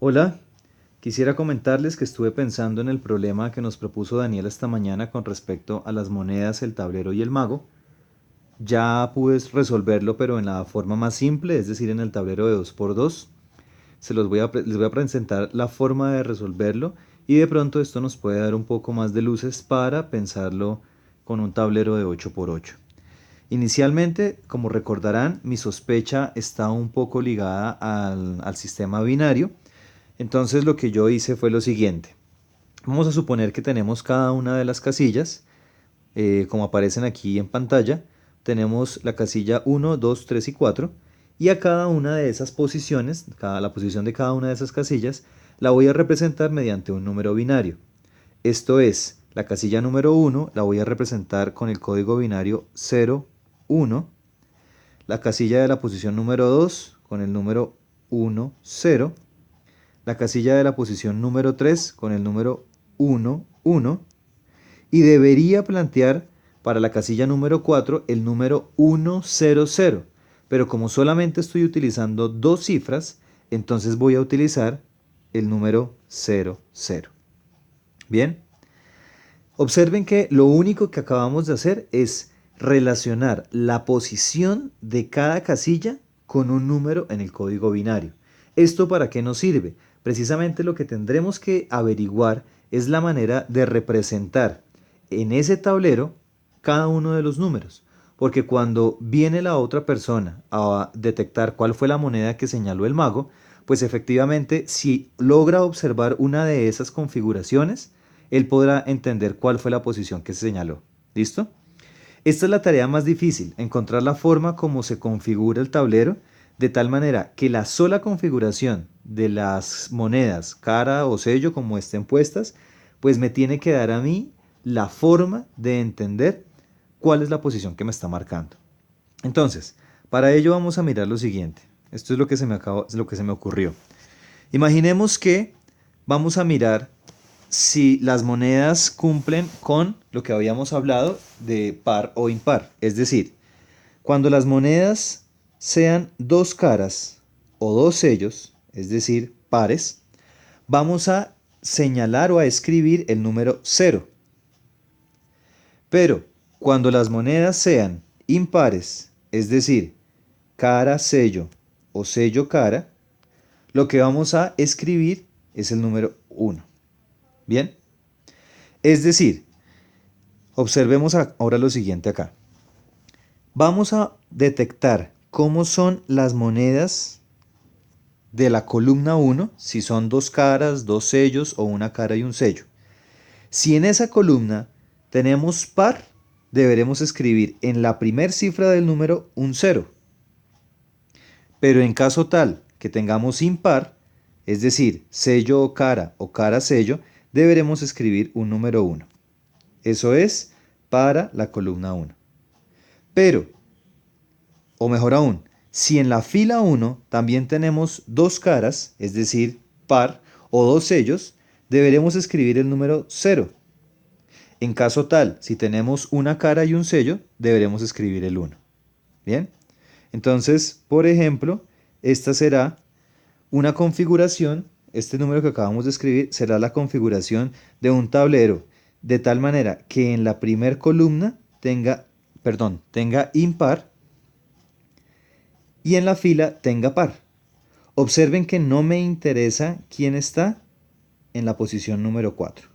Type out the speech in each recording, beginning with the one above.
Hola, quisiera comentarles que estuve pensando en el problema que nos propuso Daniel esta mañana con respecto a las monedas, el tablero y el mago. Ya pude resolverlo, pero en la forma más simple, es decir, en el tablero de 2x2. Les voy a presentar la forma de resolverlo y de pronto esto nos puede dar un poco más de luces para pensarlo con un tablero de 8x8. Inicialmente, como recordarán, mi sospecha está un poco ligada al sistema binario. Entonces lo que yo hice fue lo siguiente. Vamos a suponer que tenemos cada una de las casillas, como aparecen aquí en pantalla. Tenemos la casilla 1, 2, 3 y 4. Y a cada una de esas posiciones, la posición de cada una de esas casillas, la voy a representar mediante un número binario. Esto es, la casilla número 1 la voy a representar con el código binario 0, 1. La casilla de la posición número 2 con el número 1, 0. La casilla de la posición número 3 con el número 1, 1. Y debería plantear para la casilla número 4 el número 1, 0, 0. Pero como solamente estoy utilizando dos cifras, entonces voy a utilizar el número 0, 0. Bien, observen que lo único que acabamos de hacer es relacionar la posición de cada casilla con un número en el código binario. ¿Esto para qué nos sirve? Precisamente lo que tendremos que averiguar es la manera de representar en ese tablero cada uno de los números. Porque cuando viene la otra persona a detectar cuál fue la moneda que señaló el mago, pues efectivamente si logra observar una de esas configuraciones, él podrá entender cuál fue la posición que se señaló. ¿Listo? Esta es la tarea más difícil, encontrar la forma como se configura el tablero de tal manera que la sola configuración de las monedas, cara o sello, como estén puestas, pues me tiene que dar a mí la forma de entender cuál es la posición que me está marcando. Entonces, para ello vamos a mirar lo siguiente. Esto es lo que se me ocurrió. Imaginemos que vamos a mirar si las monedas cumplen con lo que habíamos hablado de par o impar. Es decir, cuando las monedas sean dos caras o dos sellos, es decir, pares, vamos a señalar o a escribir el número 0. Pero cuando las monedas sean impares, es decir, cara sello o sello cara, lo que vamos a escribir es el número 1. ¿Bien? Es decir, observemos ahora lo siguiente acá. Vamos a detectar cómo son las monedas de la columna 1, si son dos caras, dos sellos o una cara y un sello. Si en esa columna tenemos par, deberemos escribir en la primer cifra del número un 0. Pero en caso tal que tengamos impar, es decir, sello o cara sello, deberemos escribir un número 1. Eso es para la columna 1. Pero, o mejor aún, si en la fila 1 también tenemos dos caras, es decir, par, o dos sellos, deberemos escribir el número 0. En caso tal, si tenemos una cara y un sello, deberemos escribir el 1. ¿Bien? Entonces, por ejemplo, esta será una configuración, este número que acabamos de escribir será la configuración de un tablero, de tal manera que en la primer columna tenga impar y en la fila tenga par. Observen que no me interesa quién está en la posición número 4.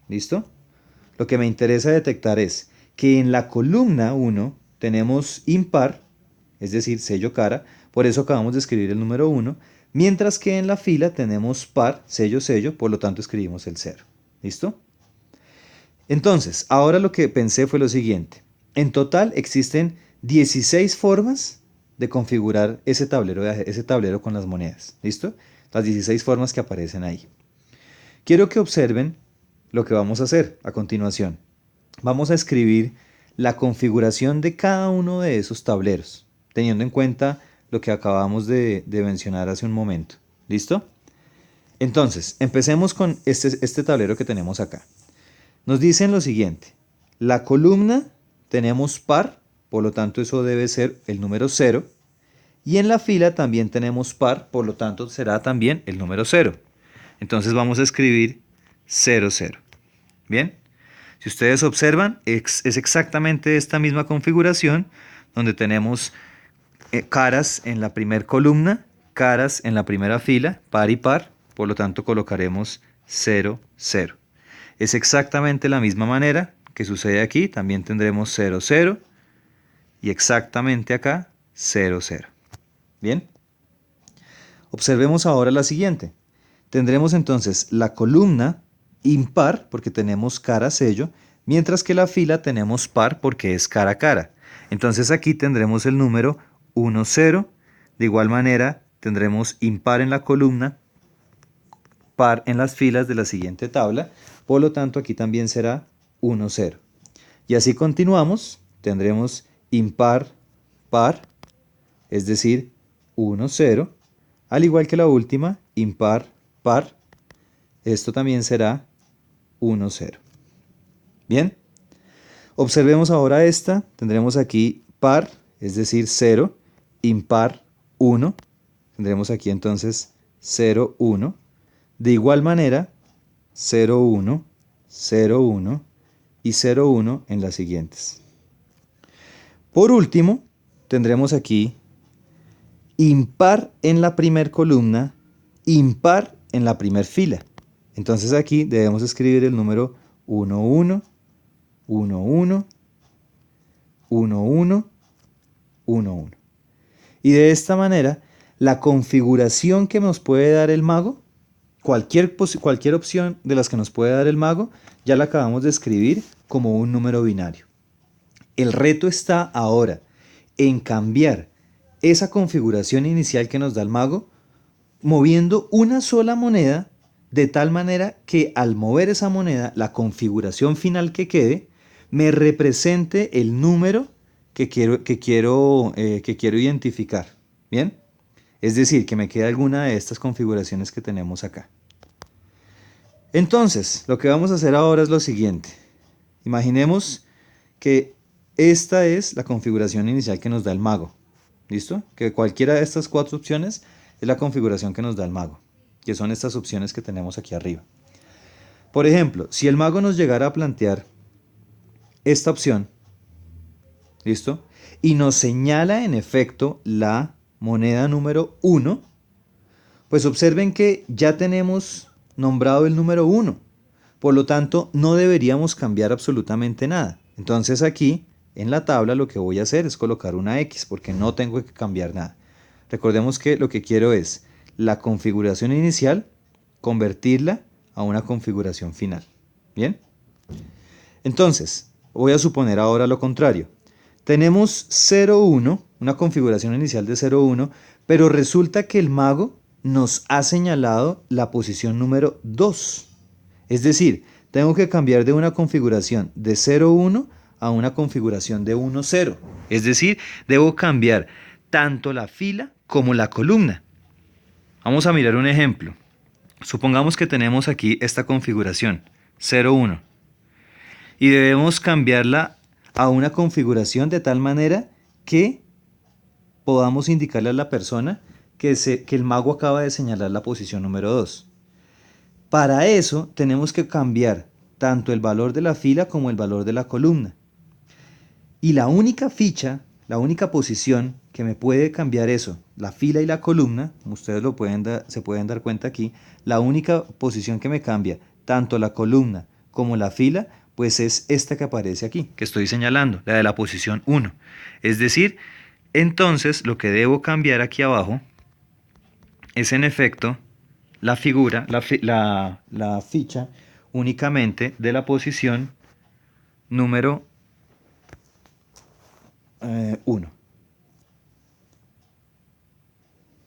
¿Listo? Lo que me interesa detectar es que en la columna 1 tenemos impar, es decir, sello cara, por eso acabamos de escribir el número 1, mientras que en la fila tenemos par, sello, sello, por lo tanto escribimos el 0. ¿Listo? Entonces, ahora lo que pensé fue lo siguiente. En total existen 16 formas de configurar ese tablero con las monedas. ¿Listo? Las 16 formas que aparecen ahí. Quiero que observen lo que vamos a hacer a continuación. Vamos a escribir la configuración de cada uno de esos tableros, teniendo en cuenta lo que acabamos de mencionar hace un momento. ¿Listo? Entonces, empecemos con este tablero que tenemos acá. Nos dicen lo siguiente. La columna tenemos par, por lo tanto eso debe ser el número 0. Y en la fila también tenemos par, por lo tanto será también el número 0. Entonces vamos a escribir 0, 0. ¿Bien? Si ustedes observan, es exactamente esta misma configuración donde tenemos caras en la primera columna, caras en la primera fila, par y par, por lo tanto colocaremos 0, 0. Es exactamente la misma manera que sucede aquí, también tendremos 0, 0 y exactamente acá 0, 0. ¿Bien? Observemos ahora la siguiente. Tendremos entonces la columna impar porque tenemos cara sello, mientras que la fila tenemos par porque es cara a cara. Entonces aquí tendremos el número 1, 0. De igual manera tendremos impar en la columna, par en las filas de la siguiente tabla. Por lo tanto aquí también será 1, 0. Y así continuamos. Tendremos impar, par, es decir, 1, 0. Al igual que la última, impar, par. Esto también será 1, 0. Bien. Observemos ahora esta. Tendremos aquí par, es decir, 0. Impar, 1. Tendremos aquí entonces 0, 1. De igual manera, 0, 1, 0, 1 y 0, 1 en las siguientes. Por último, tendremos aquí impar en la primera columna, impar en la primera fila. Entonces aquí debemos escribir el número 1, 1, 1, 1, 1, 1, 1, 1. Y de esta manera, la configuración que nos puede dar el mago, cualquier opción de las que nos puede dar el mago, ya la acabamos de escribir como un número binario. El reto está ahora en cambiar esa configuración inicial que nos da el mago, moviendo una sola moneda de tal manera que al mover esa moneda, la configuración final que quede me represente el número que quiero identificar. ¿Bien? Es decir, que me quede alguna de estas configuraciones que tenemos acá. Entonces, lo que vamos a hacer ahora es lo siguiente. Imaginemos que esta es la configuración inicial que nos da el mago. ¿Listo? Que cualquiera de estas 4 opciones es la configuración que nos da el mago, que son estas opciones que tenemos aquí arriba. Por ejemplo, si el mago nos llegara a plantear esta opción, ¿listo? Y nos señala en efecto la moneda número 1, pues observen que ya tenemos nombrado el número 1. Por lo tanto, no deberíamos cambiar absolutamente nada. Entonces aquí, en la tabla, lo que voy a hacer es colocar una X, porque no tengo que cambiar nada. Recordemos que lo que quiero es la configuración inicial, convertirla a una configuración final. ¿Bien? Entonces, voy a suponer ahora lo contrario. Tenemos 0, 1, una configuración inicial de 0, 1, pero resulta que el mago nos ha señalado la posición número 2. Es decir, tengo que cambiar de una configuración de 0, 1 a una configuración de 1, 0. Es decir, debo cambiar tanto la fila como la columna. Vamos a mirar un ejemplo. Supongamos que tenemos aquí esta configuración, 0, 1. Y debemos cambiarla a una configuración de tal manera que podamos indicarle a la persona que el mago acaba de señalar la posición número 2. Para eso tenemos que cambiar tanto el valor de la fila como el valor de la columna. Y la única ficha, la única posición que me puede cambiar eso, la fila y la columna, como ustedes se pueden dar cuenta aquí, la única posición que me cambia tanto la columna como la fila, pues es esta que aparece aquí, que estoy señalando, la de la posición 1. Es decir, entonces lo que debo cambiar aquí abajo es en efecto la figura, la ficha únicamente de la posición número 1.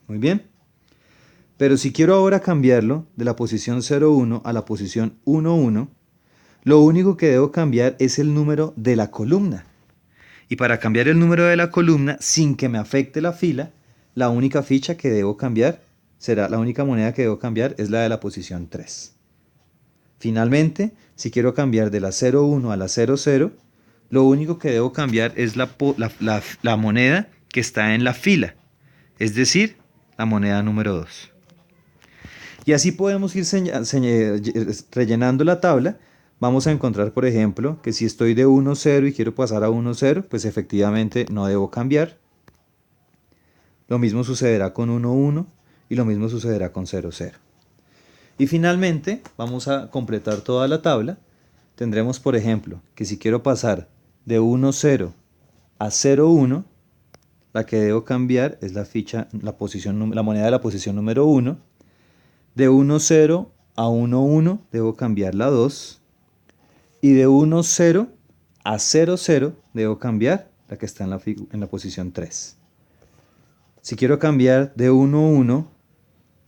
Muy bien. Pero si quiero ahora cambiarlo de la posición 0, 1 a la posición 1, 1, lo único que debo cambiar es el número de la columna. Y para cambiar el número de la columna sin que me afecte la fila, la única ficha que debo cambiar la única moneda que debo cambiar es la de la posición 3. Finalmente, si quiero cambiar de la 0, 1 a la 0, 0, lo único que debo cambiar es la moneda que está en la fila. es decir, la moneda número 2. Y así podemos ir rellenando la tabla. Vamos a encontrar, por ejemplo, que si estoy de 1, 0 y quiero pasar a 1, 0, pues efectivamente no debo cambiar. Lo mismo sucederá con 1, 1 y lo mismo sucederá con 0, 0. Y finalmente, vamos a completar toda la tabla. Tendremos, por ejemplo, que si quiero pasar de 1, 0 a 0, 1, la que debo cambiar es la moneda de la posición número 1. De 1, 0 a 1, 1 debo cambiar la 2. Y de 1, 0 a 0, 0 debo cambiar la que está en la posición 3. Si quiero cambiar de 1, 1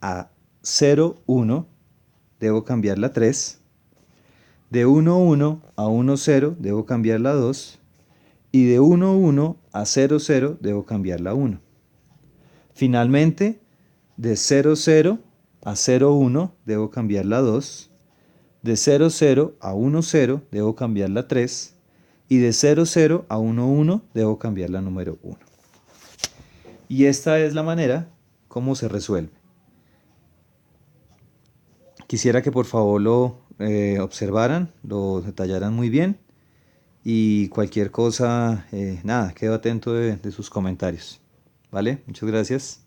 a 0, 1, debo cambiar la 3. De 1, 1 a 1, 0 debo cambiar la 2. Y de 1, 1 a 0, 0 debo cambiar la 1. Finalmente, de 0, 0 a 0, 1 debo cambiar la 2. De 0, 0 a 1, 0 debo cambiar la 3. Y de 0, 0 a 1, 1 debo cambiar la número 1. Y esta es la manera como se resuelve. Quisiera que por favor lo observaran, lo detallaran muy bien. Y cualquier cosa, nada, quedo atento de sus comentarios. ¿Vale? Muchas gracias.